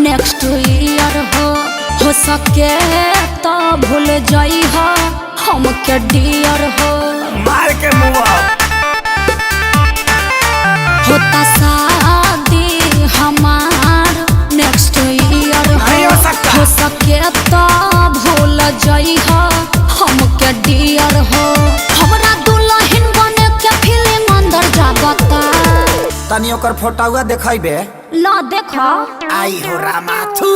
next year हो सके तो भूल जाई हो हमके डियर हो मार के मुआ होता शादी हमार नेक्स्ट ईयर हो सके तो भूल जाई हो हमके डियर हो हमरा दुल्हन बने के फिल्म अंदर जागता तनी ओकर फोटोवा देखाइबे ला देखा आई हो रामाथु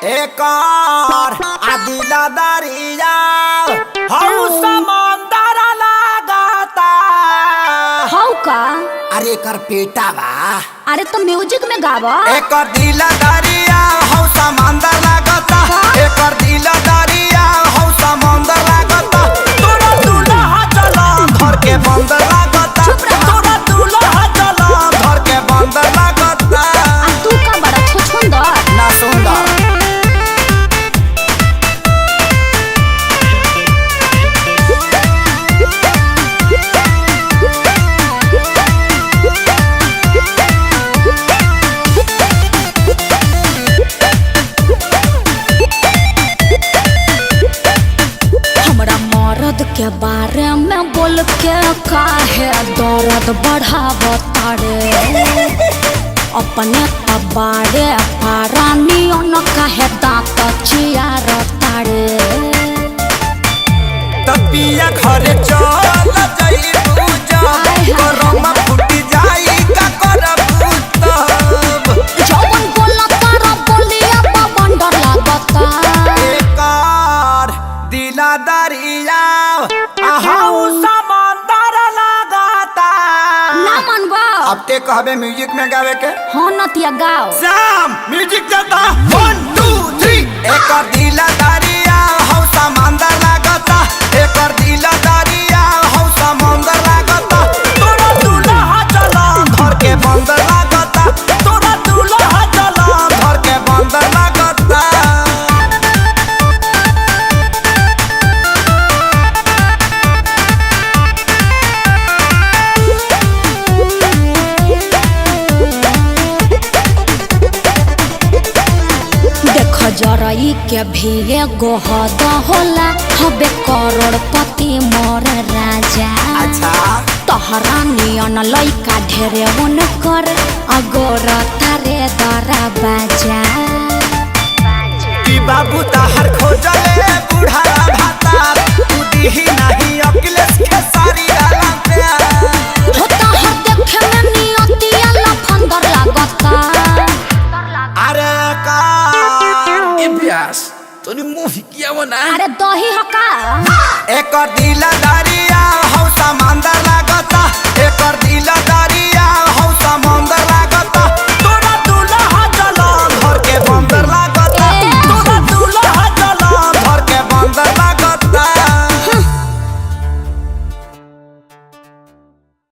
एक और आदिला दरिया हौ समंदर लागता हौ का अरे कर पेटा बा अरे तो म्यूजिक में गावा एक और दिला दरिया हौ समंदर लागता एक और दिला दरिया हौ समंदर लागता तोरा दूल्हा चला घर के बंदर लागता तोरा दूल्हा चला घर के बंदर लागता तू का बड़ा सुंदर ना सुंदर हमरा मर्द के बारे में बोल के काहे दर्द बढ़ावता रे अपने तबाड़े पारानी न काहे दांत चियारता रे तपिया घरे चल जाई पूजा करम फुटी जाई का करबू तब जवन बोलता रे बोलिया बंदर लागता एकर दिला दरिया आहू समंदर लागता ना मनबा अब ते कहबे म्यूजिक में गावे के हो नतिया गाओ शाम म्यूजिक देता 1 2 3 एकर दिला दरिया हौ समंदर लागता एकर दिला दरिया हौ समंदर लागता तोरा दूल्हा चला घर के बंदर लागता तोरा दूल्हा चला घर के बंदर लागता जरई के भी एगो हद होला हबे करोड़पति मोर राजा अच्छा तोहरा नियन लइका ढेरे वन कर अगोर तारे दरा बाजा कि बाबू ताहर खोजले बूढ़ा भाता तू दिही नहीं अखिलेश के सारी डाला प्यार होता हर देखे में नियतिया लफंदर लागता अरे का इब्यास तोनी मुंह किया वो ना अरे दही हका एक दिला दरिया हौ समंदर